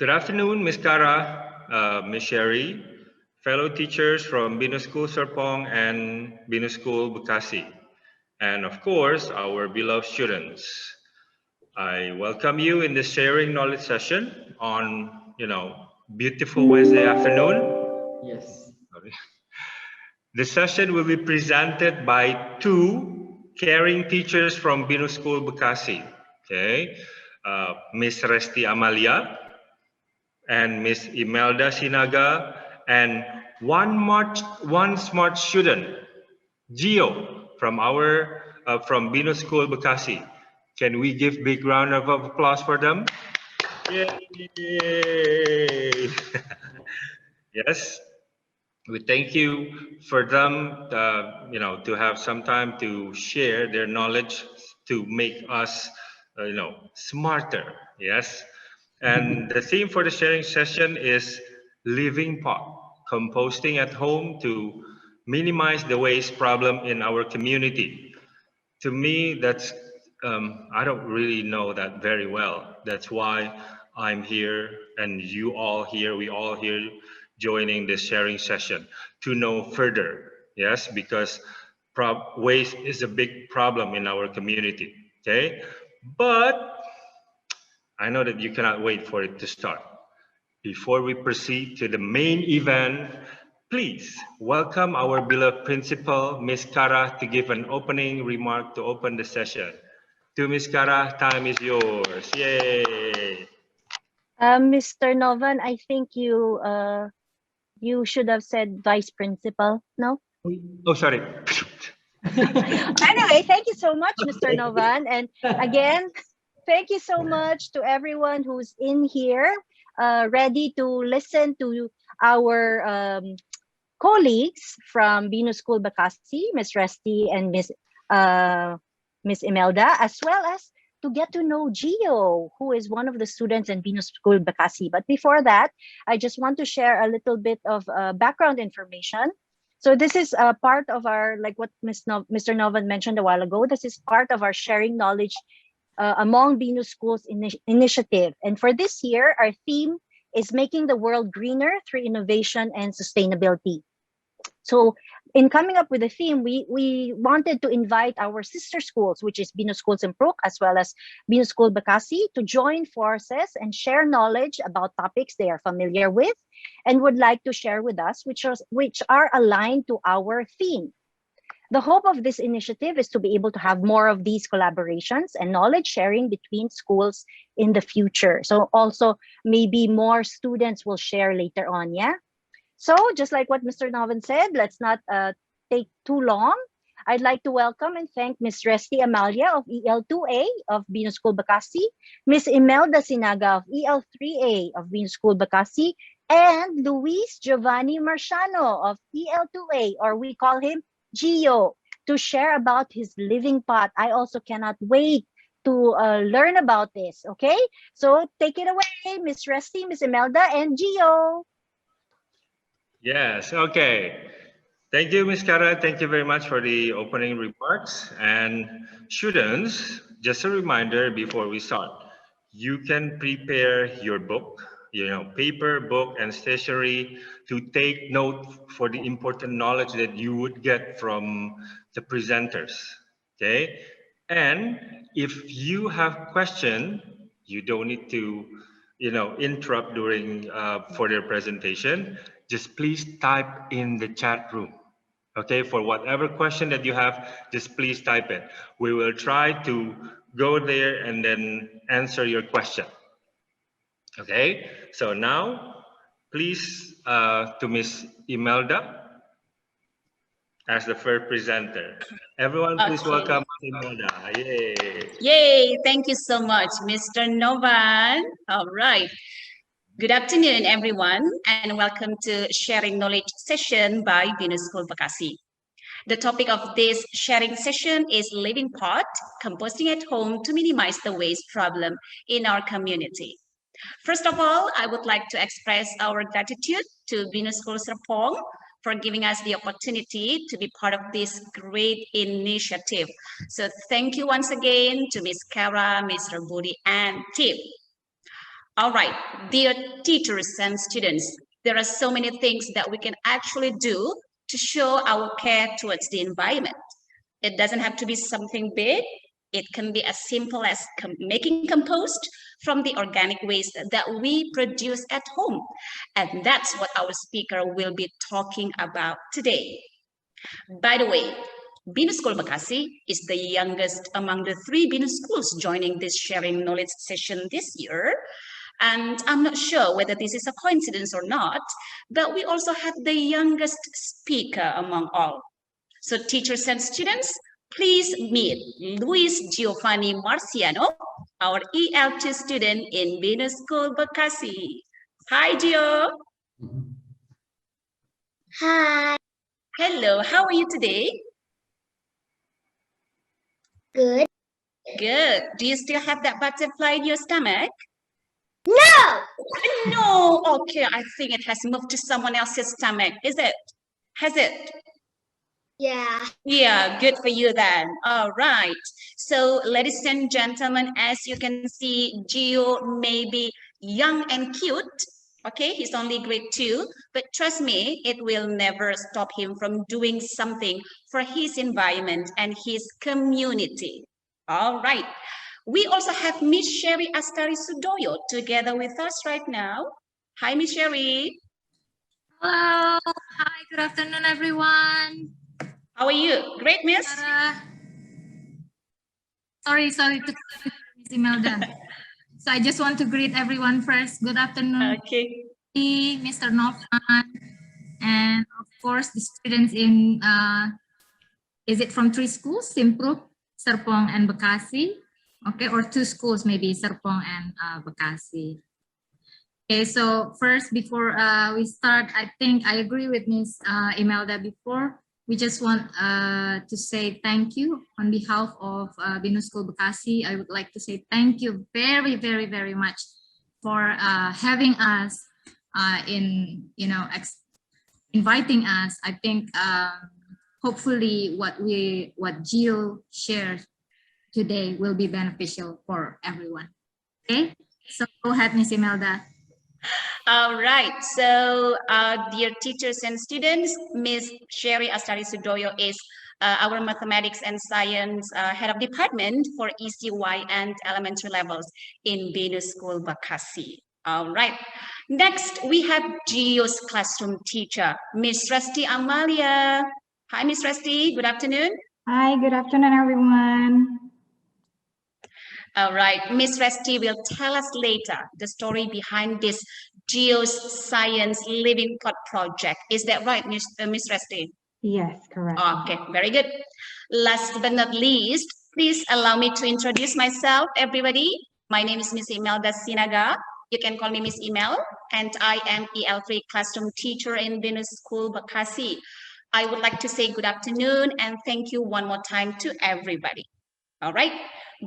Good afternoon, Ms. Kara, Ms. Sherry, fellow teachers from BINUS School Serpong and BINUS School Bekasi, and of course, our beloved students. I welcome you in this sharing knowledge session on, beautiful Wednesday afternoon. Yes. Sorry. The session will be presented by two caring teachers from BINUS School Bekasi. Okay, Miss Resti Amalia and Miss Imelda Sinaga, and one smart student, Gio, from from BINUS School Bekasi. Can we give big round of applause for them? Yay! Yes, we thank you for them. To have some time to share their knowledge to make us, smarter. Yes. And the theme for the sharing session is living pot, composting at home to minimize the waste problem in our community. To me, that's, I don't really know that very well. That's why I'm here and you all here, we all here joining this sharing session to know further. Yes, because waste is a big problem in our community. Okay. But I know that you cannot wait for it to start. Before we proceed to the main event, please welcome our beloved principal, Ms. Kara, to give an opening remark to open the session. To Ms. Kara, time is yours. Yay! Mr. Novan, I think you should have said vice principal, no? Oh, sorry. Anyway, thank you so much, Mr. Novan. And again, thank you so much to everyone who's in here, ready to listen to our colleagues from BINUS School Bekasi, Miss Resti and Miss Imelda, as well as to get to know Gio, who is one of the students in BINUS School Bekasi. But before that, I just want to share a little bit of background information. So this is part of our, like what Mr. Novan mentioned a while ago, this is part of our sharing knowledge among BINUS Schools initiative. And for this year, our theme is making the world greener through innovation and sustainability. So in coming up with the theme, we wanted to invite our sister schools, which is BINUS School Serpong as well as BINUS School Bekasi, to join forces and share knowledge about topics they are familiar with and would like to share with us, which are aligned to our theme. The hope of this initiative is to be able to have more of these collaborations and knowledge sharing between schools in the future. So also maybe more students will share later on, yeah? So just like what Mr. Novan said, let's not take too long. I'd like to welcome and thank Ms. Resti Amalia of EL2A of BINUS School Bekasi, Ms. Imelda Sinaga of EL3A of BINUS School Bekasi, and Luis Giovanni Marciano of EL2A, or we call him Gio, to share about his living pot. I also cannot wait to learn about this, okay? So take it away, Ms. Resti, Ms. Imelda, and Gio. Yes, okay. Thank you, Ms. Kara. Thank you very much for the opening remarks. And students, just a reminder before we start, you can prepare your book, paper, book, and stationery to take note for the important knowledge that you would get from the presenters, okay? And if you have question, you don't need to, interrupt during for their presentation. Just please type in the chat room. Okay, for whatever question that you have, just please type it. We will try to go there and then answer your question. Okay, so now please to Miss Imelda as the first presenter. Everyone, please welcome Imelda. Yay! Yay! Thank you so much, Mr. Novan. All right. Good afternoon, everyone, and welcome to Sharing Knowledge session by BINUS School Bekasi. The topic of this sharing session is living pot, composting at home to minimize the waste problem in our community. First of all, I would like to express our gratitude to BINUS School Serpong for giving us the opportunity to be part of this great initiative. So thank you once again to Ms. Kara, Mr. Budi, and team. All right, dear teachers and students, there are so many things that we can actually do to show our care towards the environment. It doesn't have to be something big. It can be as simple as making compost from the organic waste that we produce at home. And that's what our speaker will be talking about today. By the way, BINUS School Bekasi is the youngest among the 3 BINUS schools joining this sharing knowledge session this year. And I'm not sure whether this is a coincidence or not, but we also have the youngest speaker among all. So teachers and students, please meet Luis Giovanni Marciano, our EL2 student in BINUS School Bekasi. Hi, Gio. Hi. Hello, how are you today? Good. Good. Do you still have that butterfly in your stomach? No. No. Okay, I think it has moved to someone else's stomach. Is it? Has it? Yeah. Yeah, good for you then. All right. So, ladies and gentlemen, as you can see, Gio may be young and cute. Okay, he's only grade 2, but trust me, it will never stop him from doing something for his environment and his community. All right. We also have Miss Sherry Astari Sudoyo together with us right now. Hi, Miss Sherry. Hello. Hi, good afternoon, everyone. How are you? Great, Miss? Sorry to Miss Imelda. So I just want to greet everyone first. Good afternoon, Okay. Mr. Novan, and of course the students in, is it from 3 schools, Simpro, Serpong, and Bekasi? Okay, or 2 schools, maybe Serpong and Bekasi. Okay, so first, before we start, I think I agree with Ms. Imelda before. We just want to say thank you on behalf of BINUS School Bekasi. I would like to say thank you very, very, very much for having us inviting us. I think hopefully what Gio shares today will be beneficial for everyone. Okay, so go ahead, Ms. Imelda. All right, so dear teachers and students, Ms. Sherry Astari Sudoyo is our mathematics and science head of department for ECY and elementary levels in BINUS School Bekasi. All right, next we have Gio's classroom teacher, Ms. Resti Amalia. Hi, Ms. Resti, good afternoon. Hi, good afternoon, everyone. All right, Ms. Resti will tell us later the story behind this Geo's Science Living Pot project. Is that right, Ms. Resti? Yes, correct. Okay, very good. Last but not least, please allow me to introduce myself, everybody. My name is Ms. Imelda Sinaga. You can call me Ms. Imel, and I am EL3 classroom teacher in BINUS School Bekasi. I would like to say good afternoon and thank you one more time to everybody. All right,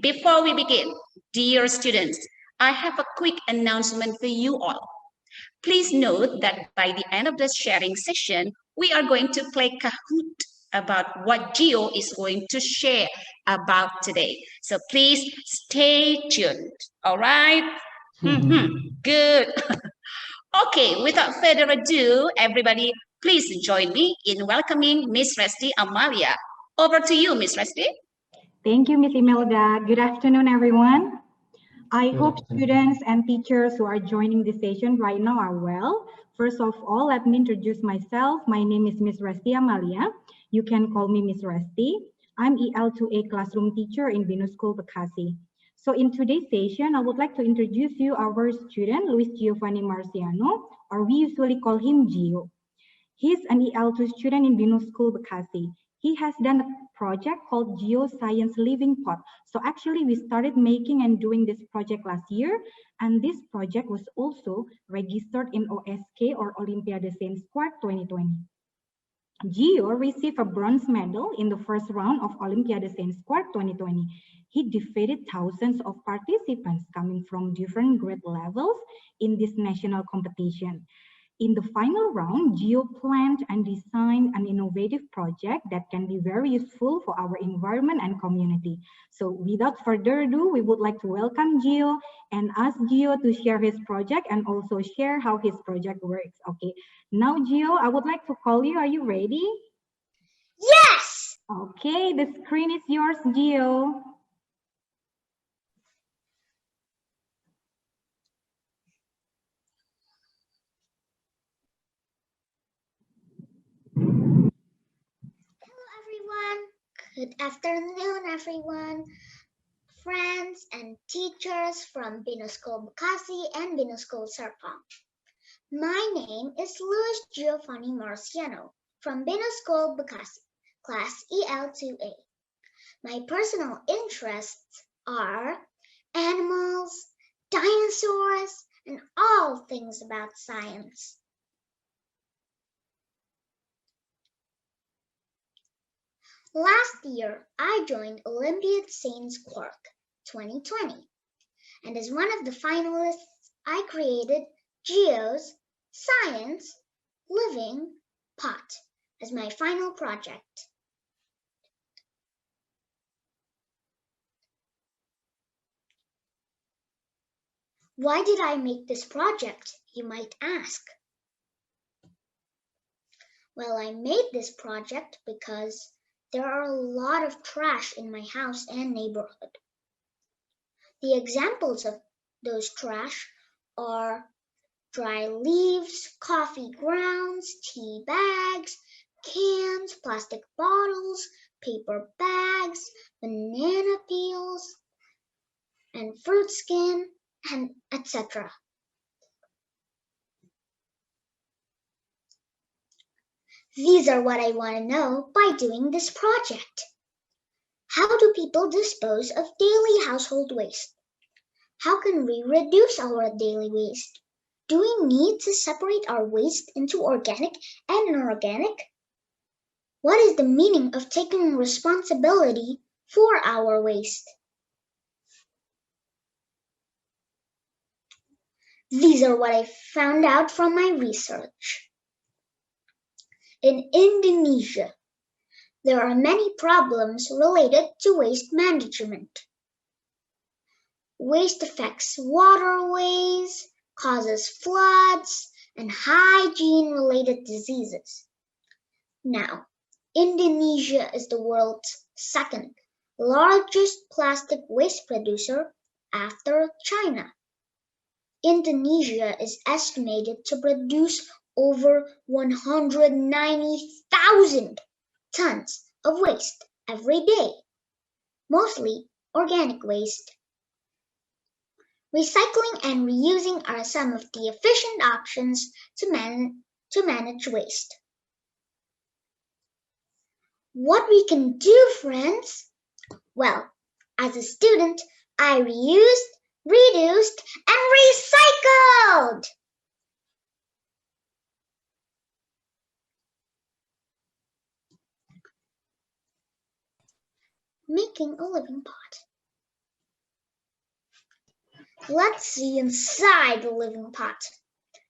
before we begin, dear students, I have a quick announcement for you all. Please note that by the end of the sharing session, we are going to play Kahoot about what Gio is going to share about today. So please stay tuned. All right? Good. Okay, without further ado, everybody, please join me in welcoming Miss Resti Amalia. Over to you, Miss Resti. Thank you, Ms. Imelda. Good afternoon, everyone. I hope students and teachers who are joining this session right now are well. First of all, let me introduce myself. My name is Miss Resti Amalia. You can call me Miss Resti. I'm EL2A classroom teacher in BINUS School Bekasi. So in today's session, I would like to introduce you our student, Luis Giovanni Marciano, or we usually call him Gio. He's an EL2 student in BINUS School Bekasi. He has done a project called Geoscience Living Pot. So actually we started making and doing this project last year, and this project was also registered in OSK or Olympiade Science Squad 2020. Gio received a bronze medal in the first round of Olympiade Science Squad 2020. He defeated thousands of participants coming from different grade levels in this national competition. In the final round, Gio planned and designed an innovative project that can be very useful for our environment and community. So without further ado, we would like to welcome Gio and ask Gio to share his project and also share how his project works. Okay, now Gio, I would like to call you. Are you ready? Yes! Okay, the screen is yours, Gio. Hello, everyone. Good afternoon, everyone. Friends and teachers from BINUSCOL Bekasi and BINUSCOL Serpong. My name is Luis Giovanni Marciano from BINUSCOL Bekasi, Class EL2A. My personal interests are animals, dinosaurs, and all things about science. Last year, I joined Olympiad Saints Cork 2020, and as one of the finalists, I created Gio's Science Living Pot as my final project. Why did I make this project, you might ask? Well, I made this project because there are a lot of trash in my house and neighborhood. The examples of those trash are dry leaves, coffee grounds, tea bags, cans, plastic bottles, paper bags, banana peels, and fruit skin, and etc. These are what I want to know by doing this project. How do people dispose of daily household waste? How can we reduce our daily waste? Do we need to separate our waste into organic and inorganic? What is the meaning of taking responsibility for our waste? These are what I found out from my research. In Indonesia, there are many problems related to waste management. Waste affects waterways, causes floods, and hygiene-related diseases. Now, Indonesia is the world's second largest plastic waste producer after China. Indonesia is estimated to produce over 190,000 tons of waste every day, mostly organic waste. Recycling and reusing are some of the efficient options to manage waste. What we can do, friends? Well, as a student, I reused, reduced, and recycled! Making a living pot. Let's see inside the living pot.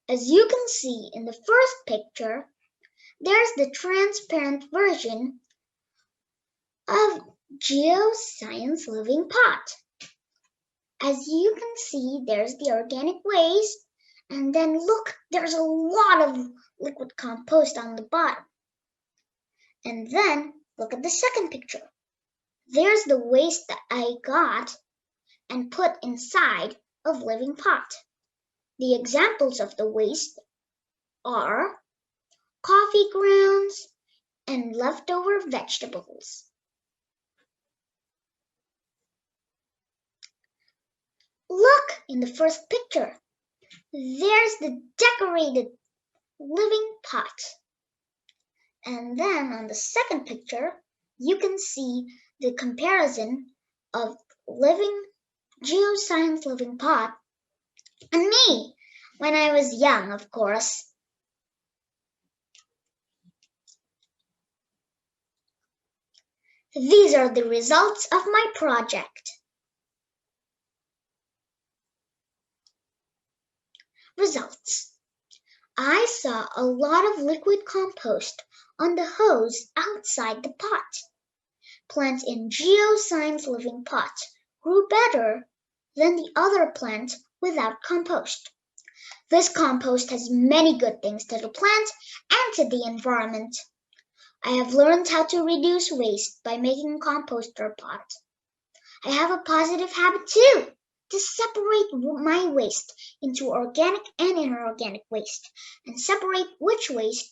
As you can see in the first picture, there's the transparent version of Gio's Science Living Pot. As you can see, there's the organic waste, and then look, there's a lot of liquid compost on the bottom. And then look at the second picture. There's the waste that I got and put inside of living pot. The examples of the waste are coffee grounds and leftover vegetables. Look in the first picture. There's the decorated living pot. And then on the second picture, you can see the comparison of Gio's Science Living Pot and me when I was young, of course. These are the results of my project. Results. I saw a lot of liquid compost on the hose outside the pot. Plants in Geoscience living pots grew better than the other plants without compost. This compost has many good things to the plant and to the environment. I have learned how to reduce waste by making a composter pot. I have a positive habit too, to separate my waste into organic and inorganic waste, and separate which waste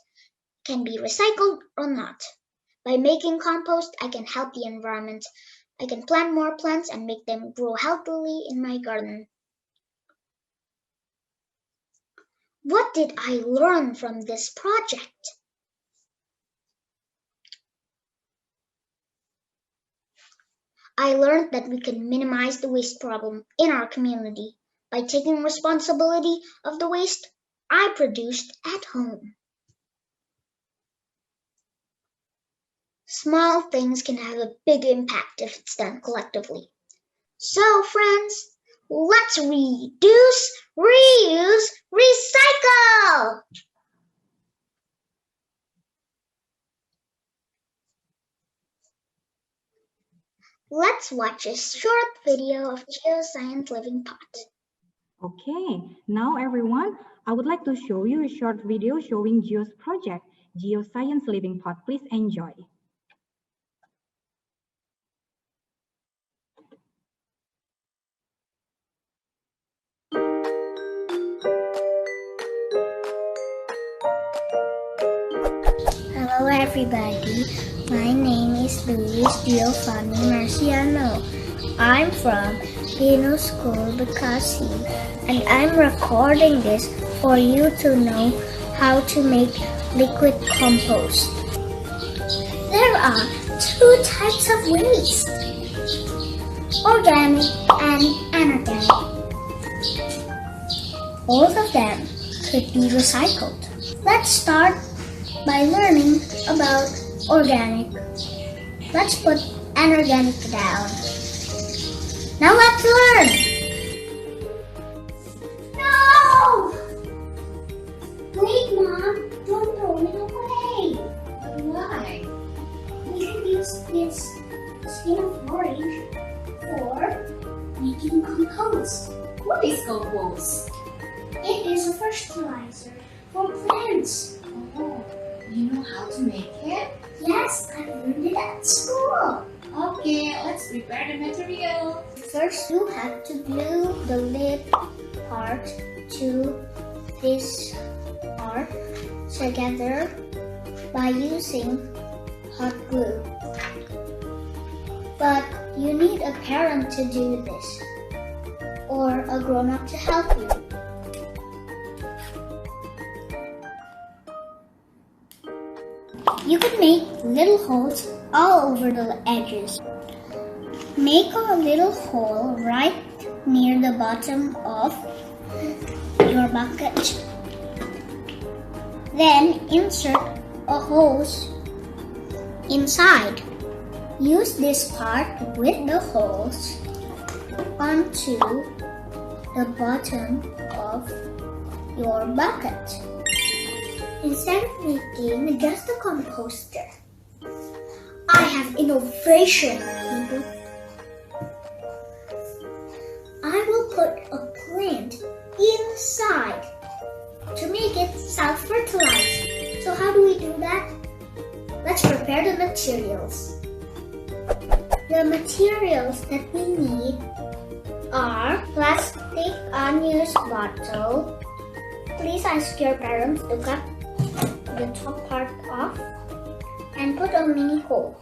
can be recycled or not. By making compost, I can help the environment. I can plant more plants and make them grow healthily in my garden. What did I learn from this project? I learned that we can minimize the waste problem in our community by taking responsibility of the waste I produced at home. Small things can have a big impact if it's done collectively. So, friends, let's reduce, reuse, recycle! Let's watch a short video of Geoscience Living Pot. Okay, now everyone, I would like to show you a short video showing Geo's project, Geoscience Living Pot. Please enjoy. Hello everybody, my name is Giovanni Marciano. I'm from BINUSIAN, and I'm recording this for you to know how to make liquid compost. There are two types of waste, organic and inorganic. Both of them could be recycled. Let's start by learning about organic. Let's put inorganic down. Now let's learn! No! Wait, Mom, don't throw it away. Why? We can use this skin of orange for making compost. What is compost? It is a fertilizer for plants. Oh, you know how to make it? Yes, I learned it at school. Okay, let's prepare the material. First, you have to glue the lid part to this part together by using hot glue. But you need a parent to do this, or a grown-up to help you. You can make little holes all over the edges. Make a little hole right near the bottom of your bucket. Then insert a hose inside. Use this part with the hose onto the bottom of your bucket. Instead of making just a composter, I have innovation, people. I will put a plant inside to make it self-fertilize. So how do we do that? Let's prepare the materials. The materials that we need are plastic unused bottle. Please ask your parents to cut the top part off and put a mini hole.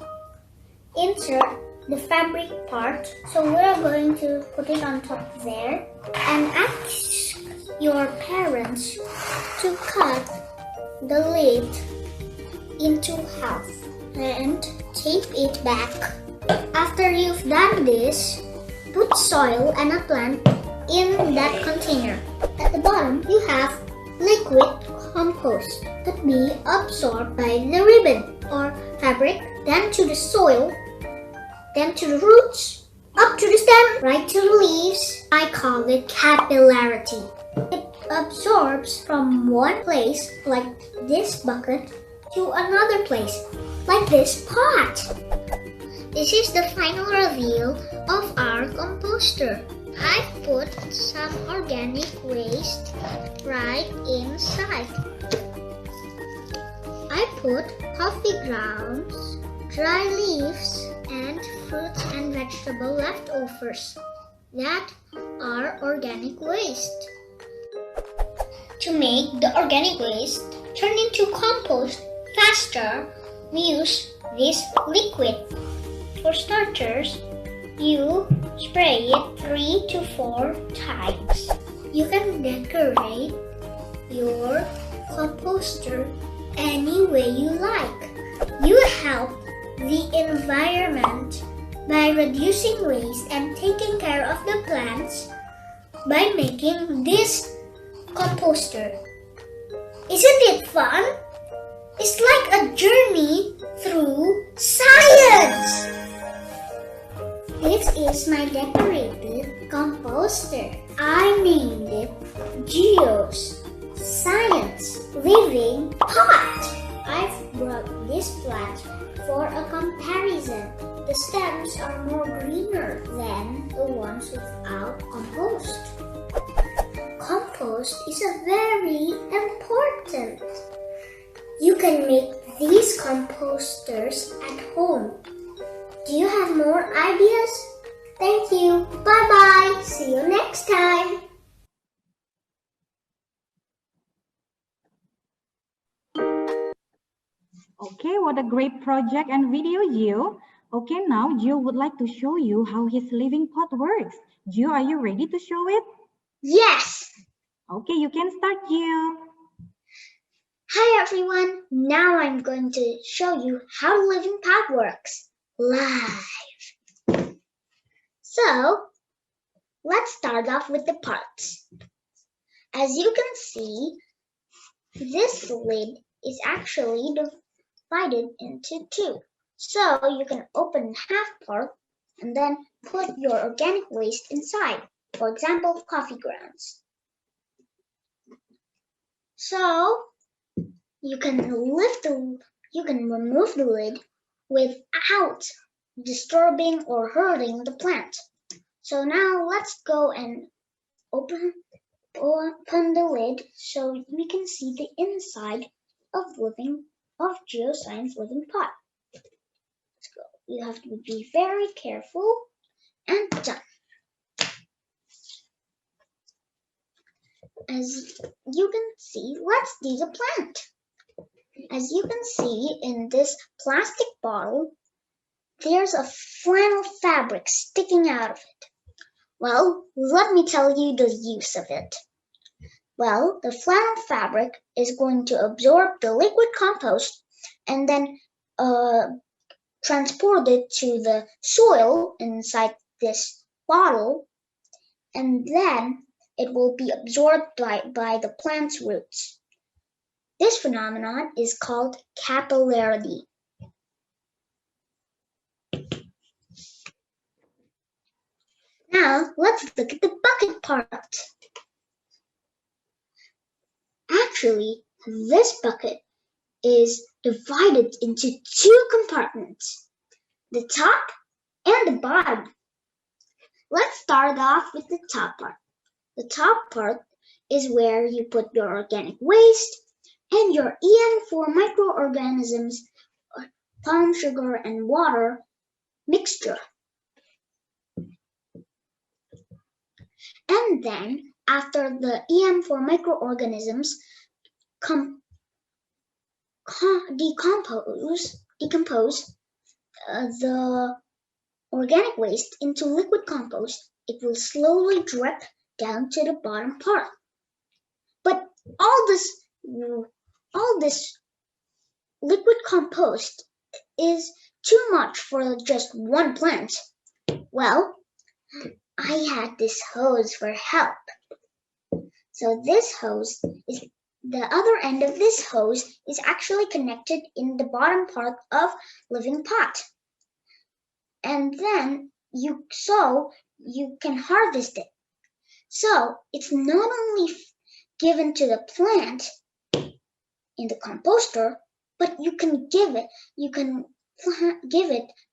Insert the fabric part, so we're going to put it on top there, and ask your parents to cut the lid into half and tape it back. After you've done this, put soil and a plant in that container. At the bottom, you have liquid compost that be absorbed by the ribbon or fabric, then to the soil, then to the roots, up to the stem, right to the leaves. I call it capillarity. It absorbs from one place, like this bucket, to another place, like this pot. This is the final reveal of our composter. I've put some organic waste right inside. I put coffee grounds, dry leaves, and fruits and vegetable leftovers that are organic waste. To make the organic waste turn into compost faster, we use this liquid. For starters, you spray it 3 to 4 times. You can decorate your composter any way you like. You help the environment by reducing waste and taking care of the plants by making this composter. Isn't it fun? It's like a journey through science! This is my decorated composter. I named it Geo's Science Living Pot. I've brought this plant for a comparison. The stems are more greener than the ones without compost. Compost is very important. You can make these composters at home. Do you have more ideas? Thank you. Bye-bye. See you next time. Okay, what a great project and video, Gio. Okay, now Gio would like to show you how his living pot works. Gio, are you ready to show it? Yes. Okay, you can start, Gio. Hi everyone. Now I'm going to show you how living pot works live. So, let's start off with the parts. As you can see, this lid is actually divided into two. So you can open half part and then put your organic waste inside. For example, coffee grounds. So you can remove the lid without disturbing or hurting the plant. So now let's go and open the lid so we can see the inside of Geoscience Living Pot. Let's go. You have to be very careful and done. As you can see, let's do the plant. As you can see in this plastic bottle, there's a flannel fabric sticking out of it. Well, let me tell you the use of it. Well, the flannel fabric is going to absorb the liquid compost and then transport it to the soil inside this bottle, and then it will be absorbed by the plant's roots. This phenomenon is called capillarity. Now, let's look at the bucket part. Actually, this bucket is divided into two compartments, the top and the bottom. Let's start off with the top part. The top part is where you put your organic waste and your EM4 microorganisms, palm sugar and water mixture. And then, after the EM4 microorganisms decompose the organic waste into liquid compost, it will slowly drip down to the bottom part. But all this liquid compost is too much for just one plant. Well, I had this hose for help. So this hose is the other end of this hose is actually connected in the bottom part of living pot. And then you can harvest it. So it's not only given to the plant in the composter, but you can give it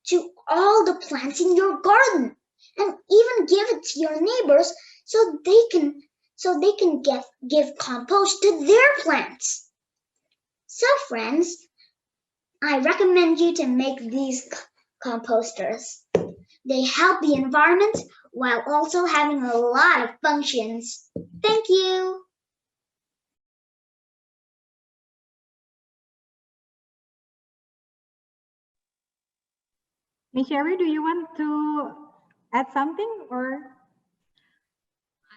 to all the plants in your garden, and even give it to your neighbors so they can give compost to their plants. So friends, I recommend you to make these composters. They help the environment while also having a lot of functions. Thank you. Miss Sherry, do you want to add something or?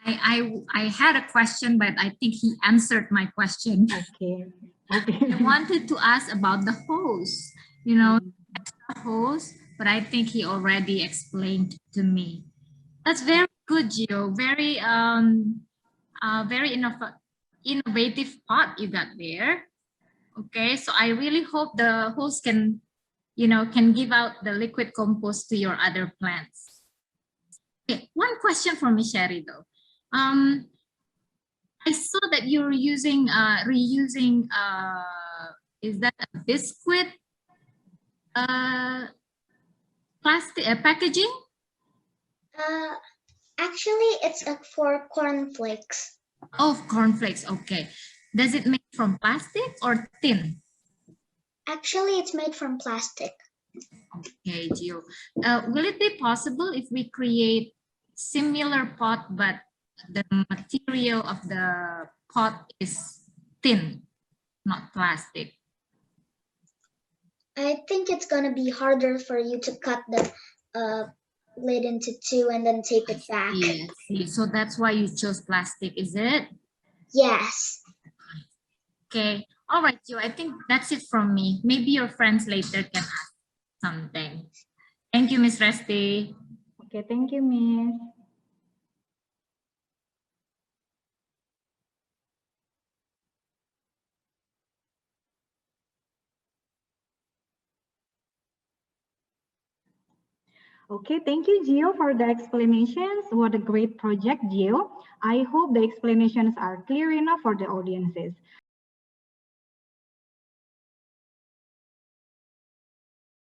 I had a question, but I think he answered my question. Okay. I wanted to ask about the hose, extra hose, but I think he already explained to me. That's very good, Gio. Very innovative pot you got there. Okay, so I really hope the hose can give out the liquid compost to your other plants. Okay, one question for Miss Sherry though. I saw that you're using reusing is that a biscuit plastic packaging? Actually, it's for cornflakes. Oh, cornflakes. Okay. Does it make from plastic or tin? Actually, it's made from plastic. Okay, Gio. Will it be possible if we create similar pot, but the material of the pot is tin, not plastic? I think it's gonna be harder for you to cut the lid into two and then tape it back. Yes. So that's why you chose plastic, is it? Yes. Okay. All right, Gio. I think that's it from me. Maybe your friends later can ask something. Thank you, Miss Resty. Okay, thank you, Miss. Okay, thank you, Gio, for the explanations. What a great project, Gio. I hope the explanations are clear enough for the audiences.